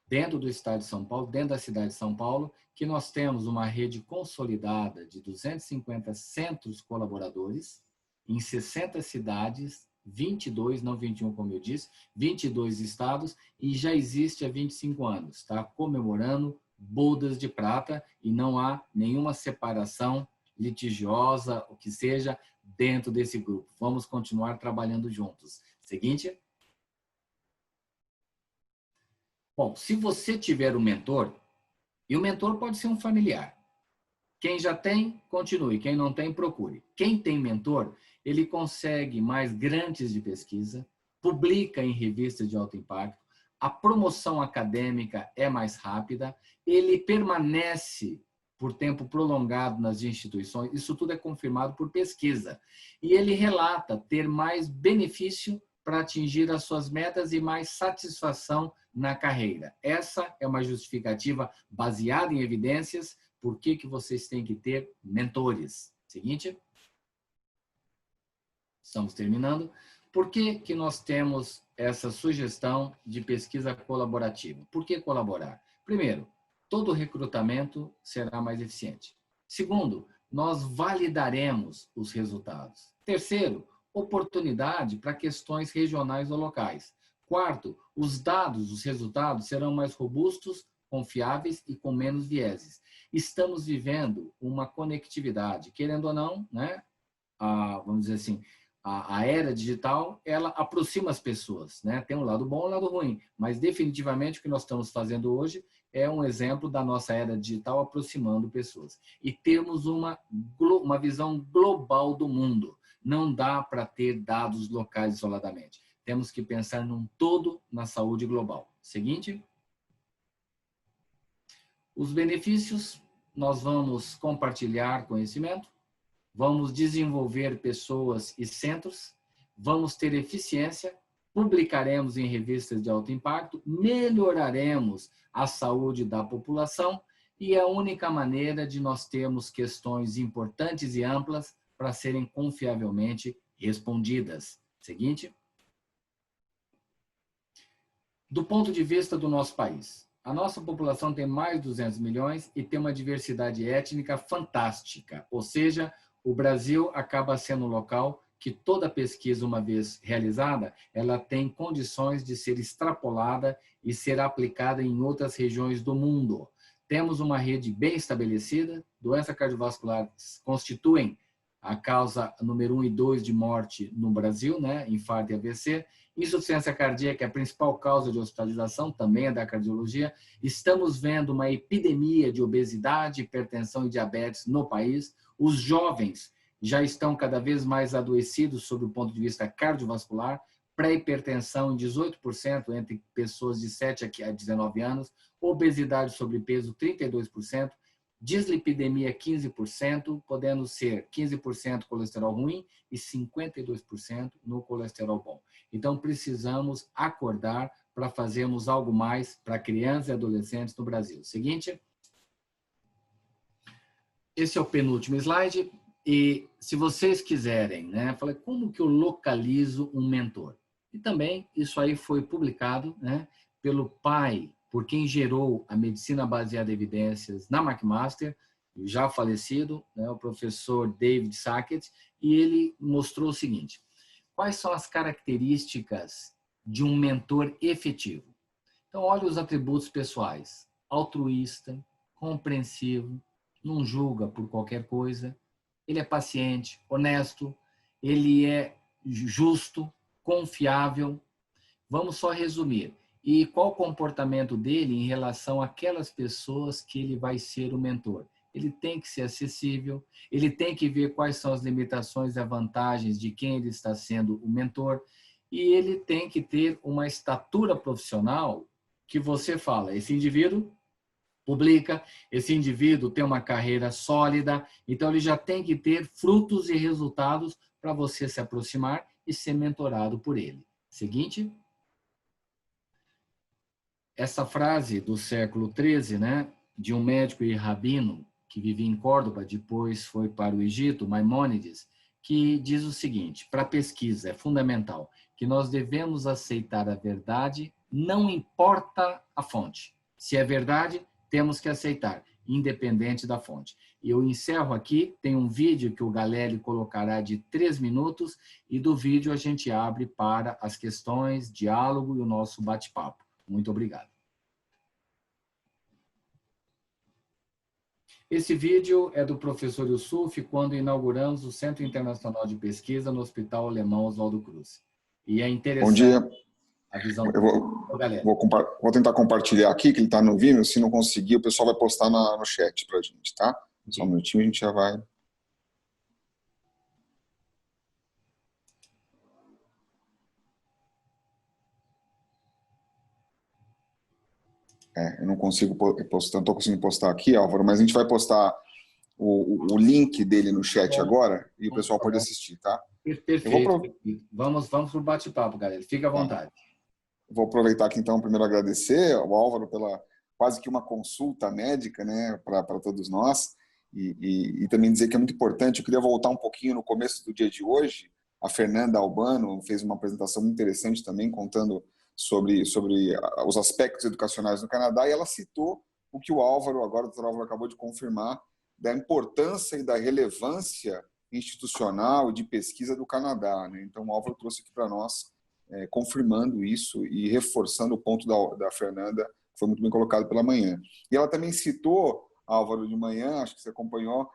dentro do estado de São Paulo, dentro da cidade de São Paulo, que nós temos uma rede consolidada de 250 centros colaboradores, em 60 cidades, 22, não 21 como eu disse, 22 estados, e já existe há 25 anos, está comemorando bodas de prata e não há nenhuma separação litigiosa, o que seja, dentro desse grupo. Vamos continuar trabalhando juntos. Seguinte. Bom, se você tiver um mentor, e o mentor pode ser um familiar. Quem já tem, continue. Quem não tem, procure. Quem tem mentor, ele consegue mais grandes de pesquisa, publica em revistas de alto impacto, a promoção acadêmica é mais rápida, ele permanece por tempo prolongado nas instituições, isso tudo é confirmado por pesquisa. E ele relata ter mais benefício para atingir as suas metas e mais satisfação na carreira. Essa é uma justificativa baseada em evidências. Por que vocês têm que ter mentores? Seguinte. Estamos terminando. Por que nós temos essa sugestão de pesquisa colaborativa? Por que colaborar? Primeiro, todo recrutamento será mais eficiente. Segundo, nós validaremos os resultados. Terceiro, oportunidade para questões regionais ou locais. Quarto, os dados, os resultados serão mais robustos, confiáveis e com menos vieses. Estamos vivendo uma conectividade, querendo ou não, né? Vamos dizer assim, a era digital, ela aproxima as pessoas, né? Tem um lado bom e um lado ruim, mas definitivamente o que nós estamos fazendo hoje é um exemplo da nossa era digital aproximando pessoas. E temos uma visão global do mundo. Não dá para ter dados locais isoladamente. Temos que pensar num todo na saúde global. Seguinte. Os benefícios, nós vamos compartilhar conhecimento, vamos desenvolver pessoas e centros, vamos ter eficiência, publicaremos em revistas de alto impacto, melhoraremos a saúde da população e é a única maneira de nós termos questões importantes e amplas para serem confiavelmente respondidas. Seguinte. Do ponto de vista do nosso país, a nossa população tem mais de 200 milhões e tem uma diversidade étnica fantástica, ou seja, o Brasil acaba sendo um local que toda pesquisa, uma vez realizada, ela tem condições de ser extrapolada e ser aplicada em outras regiões do mundo. Temos uma rede bem estabelecida, doença cardiovascular constituem a causa número 1 e 2 de morte no Brasil, né? Infarto e AVC. Insuficiência cardíaca é a principal causa de hospitalização, também é da cardiologia. Estamos vendo uma epidemia de obesidade, hipertensão e diabetes no país. Os jovens já estão cada vez mais adoecidos sob o ponto de vista cardiovascular, pré-hipertensão em 18% entre pessoas de 7 a 19 anos, obesidade e sobrepeso 32%, dislipidemia 15%, podendo ser 15% colesterol ruim e 52% no colesterol bom. Então, precisamos acordar para fazermos algo mais para crianças e adolescentes no Brasil. Seguinte. Esse é o penúltimo slide. E se vocês quiserem, né, falei, como que eu localizo um mentor? E também isso aí foi publicado, né, pelo pai, por quem gerou a medicina baseada em evidências na McMaster, já falecido, né, o professor David Sackett, e ele mostrou o seguinte: quais são as características de um mentor efetivo? Então, olha os atributos pessoais: altruísta, compreensivo, não julga por qualquer coisa, ele é paciente, honesto, ele é justo, confiável. Vamos só resumir. E qual o comportamento dele em relação àquelas pessoas que ele vai ser o mentor? Ele tem que ser acessível, ele tem que ver quais são as limitações e as vantagens de quem ele está sendo o mentor, e ele tem que ter uma estatura profissional que você fala, esse indivíduo publica, esse indivíduo tem uma carreira sólida, então ele já tem que ter frutos e resultados para você se aproximar e ser mentorado por ele. Seguinte. Essa frase do século XIII, né, de um médico e rabino que vivia em Córdoba, depois foi para o Egito, Maimônides, que diz o seguinte: para a pesquisa é fundamental que nós devemos aceitar a verdade, não importa a fonte. Se é verdade, temos que aceitar. independente da fonte. E eu encerro aqui, tem um vídeo que o Galelli colocará de 3 minutos, e do vídeo a gente abre para as questões, diálogo e o nosso bate-papo. Muito obrigado. Esse vídeo é do professor Yusuf, quando inauguramos o Centro Internacional de Pesquisa no Hospital Alemão Oswaldo Cruz. E é interessante. Bom dia. A visão eu vou tentar compartilhar aqui, que ele está no Vimeo. Se não conseguir, o pessoal vai postar no chat para a gente, tá? Só um minutinho, a gente já vai. Eu não consigo postar, não estou conseguindo postar aqui, Álvaro, mas a gente vai postar o link dele no chat agora e o pessoal pode assistir, tá? Perfeito. Vamos para o bate-papo, galera. Fica à vontade. Vou aproveitar aqui, então, primeiro agradecer ao Álvaro pela quase que uma consulta médica, né, para todos nós, e também dizer que é muito importante. Eu queria voltar um pouquinho no começo do dia de hoje. A Fernanda Albano fez uma apresentação muito interessante também, contando sobre os aspectos educacionais no Canadá, e ela citou o que o Álvaro, agora o doutor Álvaro acabou de confirmar, da importância e da relevância institucional de pesquisa do Canadá, né? Então, o Álvaro trouxe aqui para nós, confirmando isso e reforçando o ponto da Fernanda, que foi muito bem colocado pela manhã. E ela também citou, Álvaro, de manhã, acho que você acompanhou,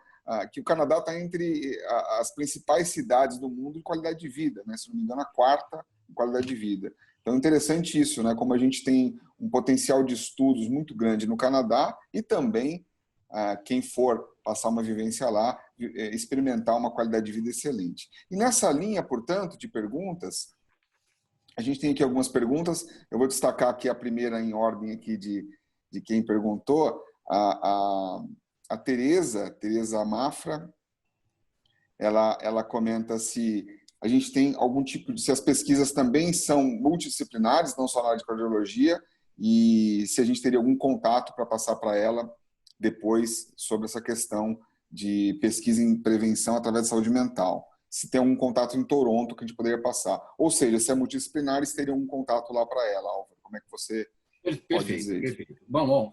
que o Canadá está entre as principais cidades do mundo em qualidade de vida, né? Se não me engano, a quarta em qualidade de vida. Então, é interessante isso, né? Como a gente tem um potencial de estudos muito grande no Canadá e também, quem for passar uma vivência lá, experimentar uma qualidade de vida excelente. E nessa linha, portanto, de perguntas, a gente tem aqui algumas perguntas. Eu vou destacar aqui a primeira em ordem aqui de quem perguntou. A Tereza Mafra, ela comenta se a gente tem algum tipo se as pesquisas também são multidisciplinares, não só na área de cardiologia, e se a gente teria algum contato para passar para ela depois sobre essa questão de pesquisa em prevenção através da saúde mental. Se tem algum contato em Toronto que a gente poderia passar. Ou seja, se é multidisciplinar, eles teriam um contato lá para ela, Álvaro. Como é que você pode dizer isso? Perfeito. Bom,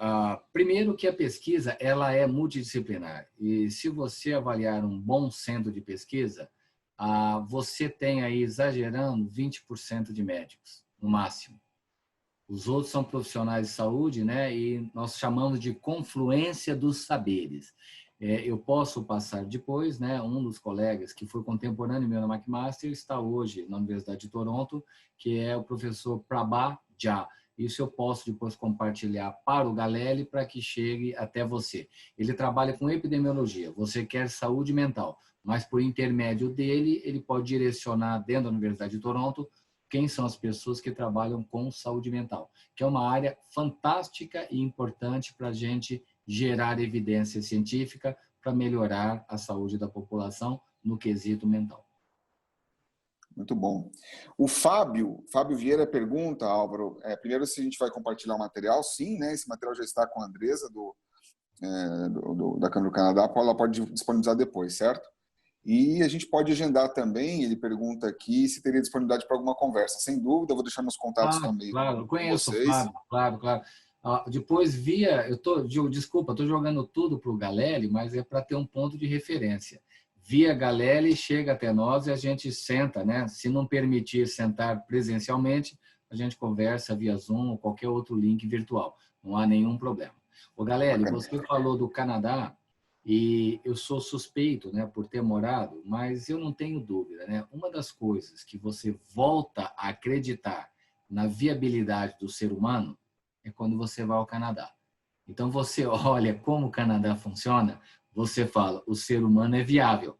primeiro que a pesquisa ela é multidisciplinar. E se você avaliar um bom centro de pesquisa, você tem aí, exagerando, 20% de médicos, no máximo. Os outros são profissionais de saúde, né? E nós chamamos de confluência dos saberes. Eu posso passar depois, né? Um dos colegas que foi contemporâneo meu na McMaster está hoje na Universidade de Toronto, que é o professor Prabha Jha. Isso eu posso depois compartilhar para o Galelli para que chegue até você. Ele trabalha com epidemiologia. Você quer saúde mental, mas por intermédio dele, ele pode direcionar dentro da Universidade de Toronto quem são as pessoas que trabalham com saúde mental, que é uma área fantástica e importante para a gente gerar evidência científica para melhorar a saúde da população no quesito mental. Muito bom. O Fábio Vieira pergunta, Álvaro, primeiro se a gente vai compartilhar o material. Sim, né? Esse material já está com a Andresa da Câmara do Canadá, ela pode disponibilizar depois, certo? E a gente pode agendar também, ele pergunta aqui se teria disponibilidade para alguma conversa. Sem dúvida, eu vou deixar meus contatos também. Claro, conheço vocês. Fábio, claro. Depois desculpa, estou jogando tudo para o Galelli, mas é para ter um ponto de referência. Via Galelli, chega até nós e a gente senta, né? Se não permitir sentar presencialmente, a gente conversa via Zoom ou qualquer outro link virtual. Não há nenhum problema. Ô, Galelli, você falou do Canadá, e eu sou suspeito, né, por ter morado, mas eu não tenho dúvida, né? Uma das coisas que você volta a acreditar na viabilidade do ser humano é quando você vai ao Canadá. Então, você olha como o Canadá funciona, você fala, o ser humano é viável.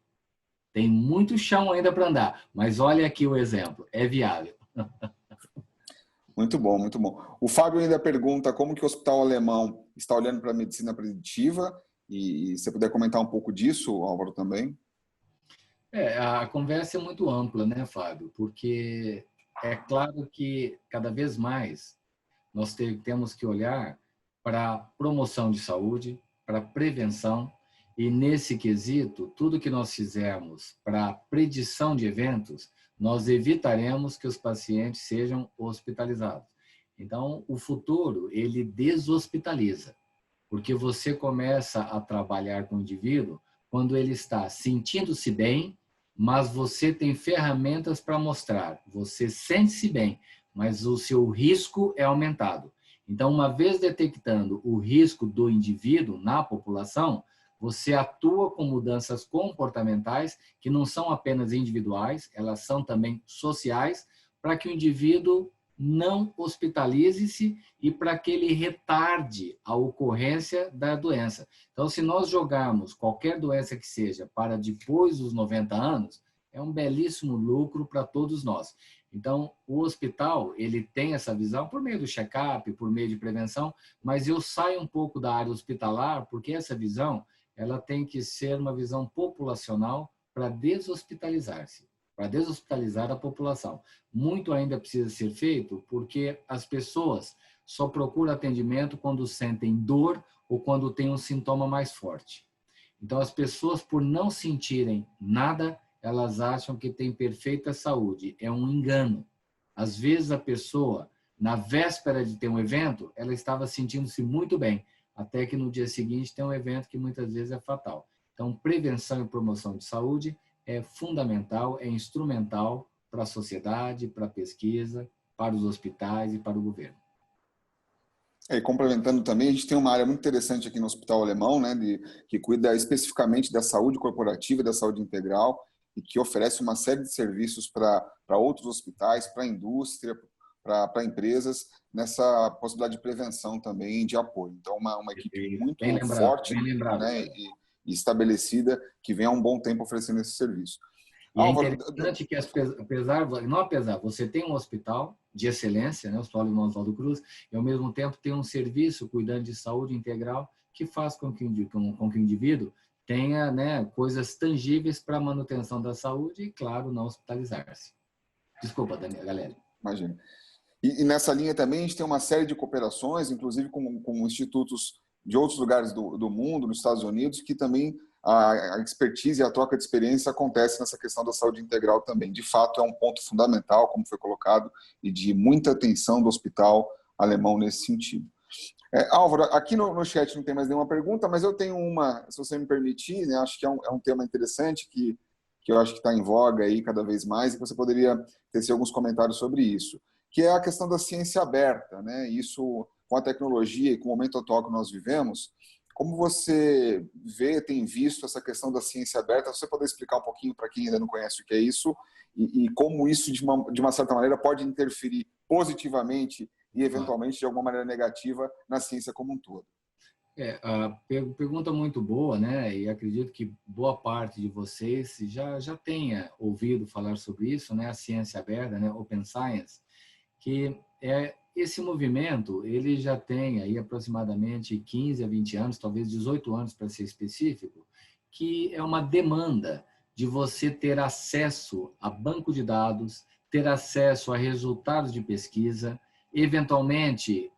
Tem muito chão ainda para andar, mas olha aqui o exemplo, é viável. Muito bom, muito bom. O Fábio ainda pergunta como que o Hospital Alemão está olhando para a medicina preditiva. E se você puder comentar um pouco disso, Álvaro, também. A conversa é muito ampla, né, Fábio? Porque é claro que cada vez mais nós temos que olhar para a promoção de saúde, para a prevenção, e nesse quesito, tudo que nós fizermos para a predição de eventos, nós evitaremos que os pacientes sejam hospitalizados. Então, o futuro, ele deshospitaliza. porque você começa a trabalhar com o indivíduo quando ele está sentindo-se bem, mas você tem ferramentas para mostrar. Você sente-se bem, mas o seu risco é aumentado. Então, uma vez detectando o risco do indivíduo na população, você atua com mudanças comportamentais que não são apenas individuais, elas são também sociais, para que o indivíduo não hospitalize-se e para que ele retarde a ocorrência da doença. Então, se nós jogarmos qualquer doença que seja para depois dos 90 anos, é um belíssimo lucro para todos nós. Então, o hospital, ele tem essa visão por meio do check-up, por meio de prevenção, mas eu saio um pouco da área hospitalar, porque essa visão, ela tem que ser uma visão populacional para deshospitalizar-se, para deshospitalizar a população. Muito ainda precisa ser feito, porque as pessoas só procuram atendimento quando sentem dor ou quando tem um sintoma mais forte. Então, as pessoas, por não sentirem nada, elas acham que tem perfeita saúde. É um engano. Às vezes, a pessoa, na véspera de ter um evento, ela estava sentindo-se muito bem, até que no dia seguinte tem um evento que muitas vezes é fatal. Então, prevenção e promoção de saúde é fundamental, é instrumental para a sociedade, para a pesquisa, para os hospitais e para o governo. E complementando também, a gente tem uma área muito interessante aqui no Hospital Alemão, né, que cuida especificamente da saúde corporativa, da saúde integral, e que oferece uma série de serviços para outros hospitais, para a indústria, para empresas, nessa possibilidade de prevenção também, de apoio. Então, uma equipe muito forte, né, e estabelecida, que vem há um bom tempo oferecendo esse serviço. E Álvaro, é interessante que, você tem um hospital de excelência, né, o Hospital Alemão Oswaldo Cruz, e ao mesmo tempo tem um serviço cuidando de saúde integral que faz com que o indivíduo tenha, né, coisas tangíveis para a manutenção da saúde e, claro, não hospitalizar-se. Desculpa, Daniel, galera. Imagina. E nessa linha também a gente tem uma série de cooperações, inclusive com institutos de outros lugares do mundo, nos Estados Unidos, que também a expertise e a troca de experiência acontece nessa questão da saúde integral também. De fato, é um ponto fundamental, como foi colocado, e de muita atenção do Hospital Alemão nesse sentido. Álvaro, aqui no chat não tem mais nenhuma pergunta, mas eu tenho uma, se você me permitir, né, acho que é um tema interessante que eu acho que está em voga aí cada vez mais, e que você poderia tecer alguns comentários sobre isso, que é a questão da ciência aberta, né? Isso, com a tecnologia e com o momento atual que nós vivemos, como você tem visto essa questão da ciência aberta? Você poder explicar um pouquinho para quem ainda não conhece o que é isso e como isso, de uma certa maneira, pode interferir positivamente e, eventualmente, de alguma maneira negativa na ciência como um todo? Pergunta muito boa, né? E acredito que boa parte de vocês já tenha ouvido falar sobre isso, né? A ciência aberta, né? Open Science, que esse movimento, ele já tem aí aproximadamente 15 a 20 anos, talvez 18 anos para ser específico, que é uma demanda de você ter acesso a banco de dados, ter acesso a resultados de pesquisa, eventualmente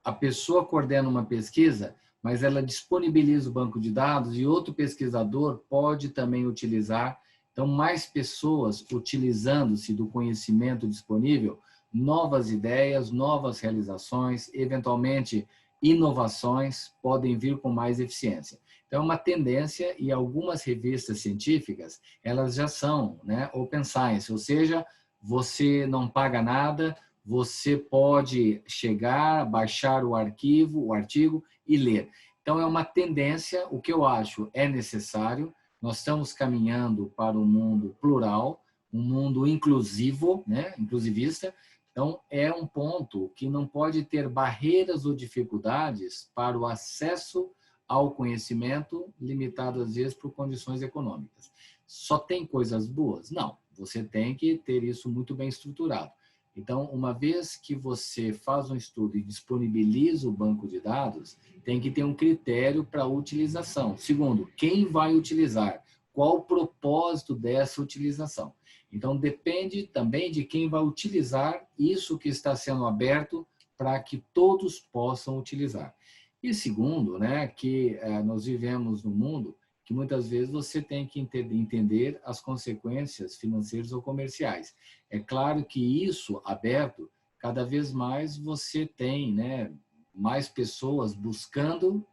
a pessoa coordena uma pesquisa, mas ela disponibiliza o banco de dados e outro pesquisador pode também utilizar. Então, mais pessoas utilizando-se do conhecimento disponível, novas ideias, novas realizações, eventualmente inovações podem vir com mais eficiência. Então, é uma tendência e algumas revistas científicas, elas já são, né, Open Science, ou seja, você não paga nada, você pode chegar, baixar o artigo e ler. Então, é uma tendência, o que eu acho é necessário. Nós estamos caminhando para um mundo plural, um mundo inclusivo, né? Inclusivista. Então, é um ponto que não pode ter barreiras ou dificuldades para o acesso ao conhecimento, limitado às vezes por condições econômicas. Só tem coisas boas? Não. Você tem que ter isso muito bem estruturado. Então, uma vez que você faz um estudo e disponibiliza o banco de dados, tem que ter um critério para a utilização. Segundo, quem vai utilizar? Qual o propósito dessa utilização? Então, depende também de quem vai utilizar isso que está sendo aberto para que todos possam utilizar. E segundo, né, que nós vivemos num mundo que muitas vezes você tem que entender as consequências financeiras ou comerciais. É claro que isso aberto, cada vez mais você tem, né, mais pessoas buscando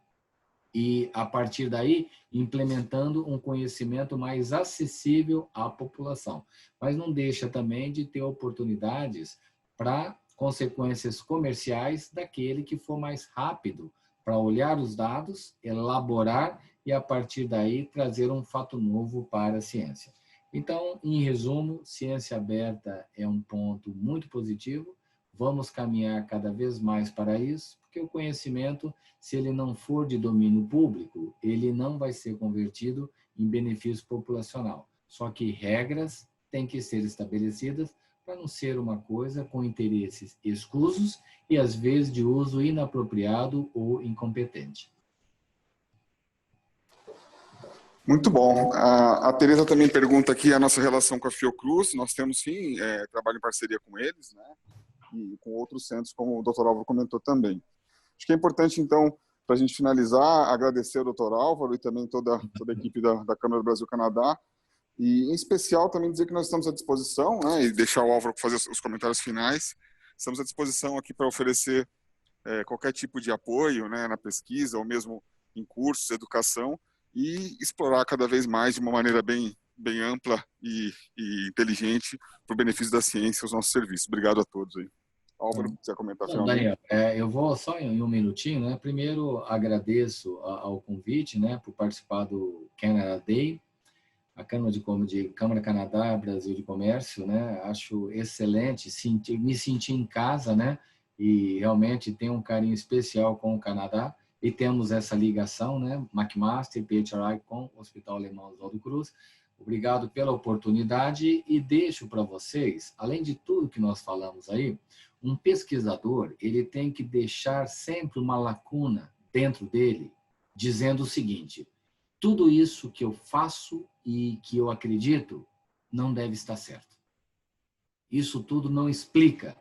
e, a partir daí, implementando um conhecimento mais acessível à população. Mas não deixa também de ter oportunidades para consequências comerciais daquele que for mais rápido para olhar os dados, elaborar e, a partir daí, trazer um fato novo para a ciência. Então, em resumo, ciência aberta é um ponto muito positivo. Vamos caminhar cada vez mais para isso, porque o conhecimento, se ele não for de domínio público, ele não vai ser convertido em benefício populacional. Só que regras têm que ser estabelecidas para não ser uma coisa com interesses escusos e, às vezes, de uso inapropriado ou incompetente. Muito bom. A Tereza também pergunta aqui a nossa relação com a Fiocruz. Nós temos, sim, trabalho em parceria com eles, né? E com outros centros, como o Dr. Álvaro comentou também. Acho que é importante, então, para a gente finalizar, agradecer ao Dr. Álvaro e também toda a equipe da Câmara do Brasil-Canadá, e, em especial, também dizer que nós estamos à disposição, né, e deixar o Álvaro fazer os comentários finais. Estamos à disposição aqui para oferecer qualquer tipo de apoio, né, na pesquisa, ou mesmo em cursos, educação, e explorar cada vez mais de uma maneira bem ampla e inteligente para o benefício da ciência os nossos serviços. Obrigado a todos aí. Álvaro, quiser comentar finalmente? Daniel, eu vou só em um minutinho, né? Primeiro, agradeço ao convite, né, por participar do Canada Day, a Câmara Canadá Brasil de Comércio, né? Acho excelente, me sentir em casa, né? E realmente tenho um carinho especial com o Canadá e temos essa ligação, né? McMaster, PHRI com o Hospital Alemão Oswaldo Cruz. Obrigado pela oportunidade e deixo para vocês, além de tudo que nós falamos aí, um pesquisador, ele tem que deixar sempre uma lacuna dentro dele, dizendo o seguinte: tudo isso que eu faço e que eu acredito não deve estar certo. Isso tudo não explica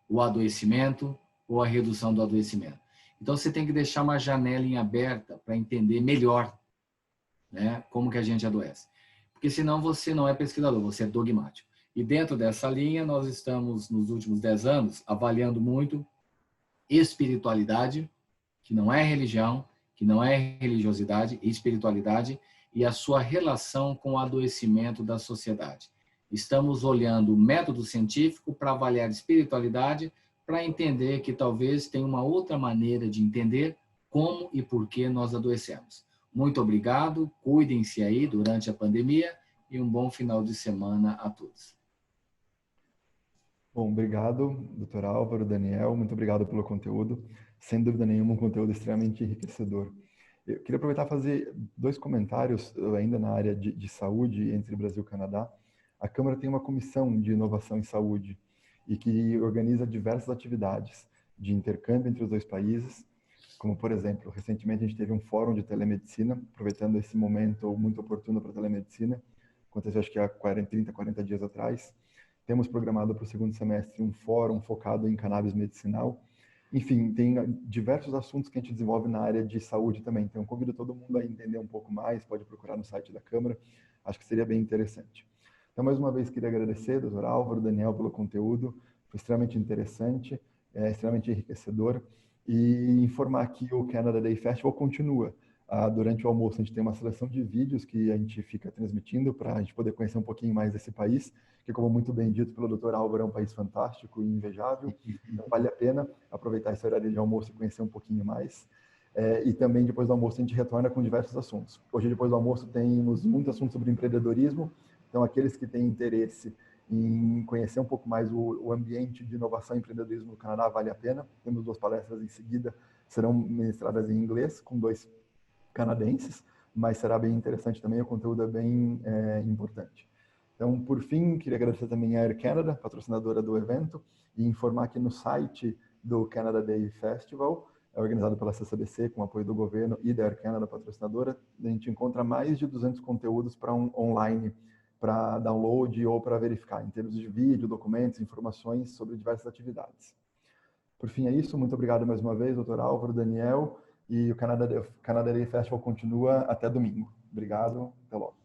o adoecimento ou a redução do adoecimento. Então, você tem que deixar uma janela em aberta para entender melhor, né, como que a gente adoece. Porque senão você não é pesquisador, você é dogmático. E dentro dessa linha, nós estamos, nos últimos 10 anos, avaliando muito espiritualidade, que não é religião, que não é religiosidade, espiritualidade, e a sua relação com o adoecimento da sociedade. Estamos olhando o método científico para avaliar espiritualidade, para entender que talvez tenha uma outra maneira de entender como e por que nós adoecemos. Muito obrigado, cuidem-se aí durante a pandemia e um bom final de semana a todos. Bom, obrigado, Dr. Álvaro, Daniel, muito obrigado pelo conteúdo. Sem dúvida nenhuma, um conteúdo extremamente enriquecedor. Eu queria aproveitar e fazer 2 comentários ainda na área de saúde entre Brasil e Canadá. A Câmara tem uma comissão de inovação em saúde e que organiza diversas atividades de intercâmbio entre os 2 países, como, por exemplo, recentemente a gente teve um fórum de telemedicina, aproveitando esse momento muito oportuno para a telemedicina, aconteceu acho que há 40 dias atrás. Temos programado para o segundo semestre um fórum focado em cannabis medicinal. Enfim, tem diversos assuntos que a gente desenvolve na área de saúde também. Então, eu convido todo mundo a entender um pouco mais, pode procurar no site da Câmara, acho que seria bem interessante. Então, mais uma vez, queria agradecer, Dr. Álvaro, Daniel, pelo conteúdo, foi extremamente interessante, extremamente enriquecedor, e informar que o Canada Day Festival continua. Durante o almoço, a gente tem uma seleção de vídeos que a gente fica transmitindo para a gente poder conhecer um pouquinho mais desse país, que, como muito bem dito pelo Dr. Álvaro, é um país fantástico e invejável. Então, vale a pena aproveitar esse horário de almoço e conhecer um pouquinho mais. E também, depois do almoço, a gente retorna com diversos assuntos. Hoje, depois do almoço, temos muito assunto sobre empreendedorismo. Então, aqueles que têm interesse em conhecer um pouco mais o ambiente de inovação e empreendedorismo no Canadá, vale a pena. Temos 2 palestras em seguida, serão ministradas em inglês, com 2 canadenses, mas será bem interessante também, o conteúdo é bem importante. Então, por fim, queria agradecer também a Air Canada, patrocinadora do evento, e informar que no site do Canada Day Festival, organizado pela CCBC, com apoio do governo e da Air Canada, patrocinadora, a gente encontra mais de 200 conteúdos para online, para download ou para verificar, em termos de vídeo, documentos, informações sobre diversas atividades. Por fim, é isso. Muito obrigado mais uma vez, Dr. Álvaro, Daniel, e o Canada Day Festival continua até domingo. Obrigado, até logo.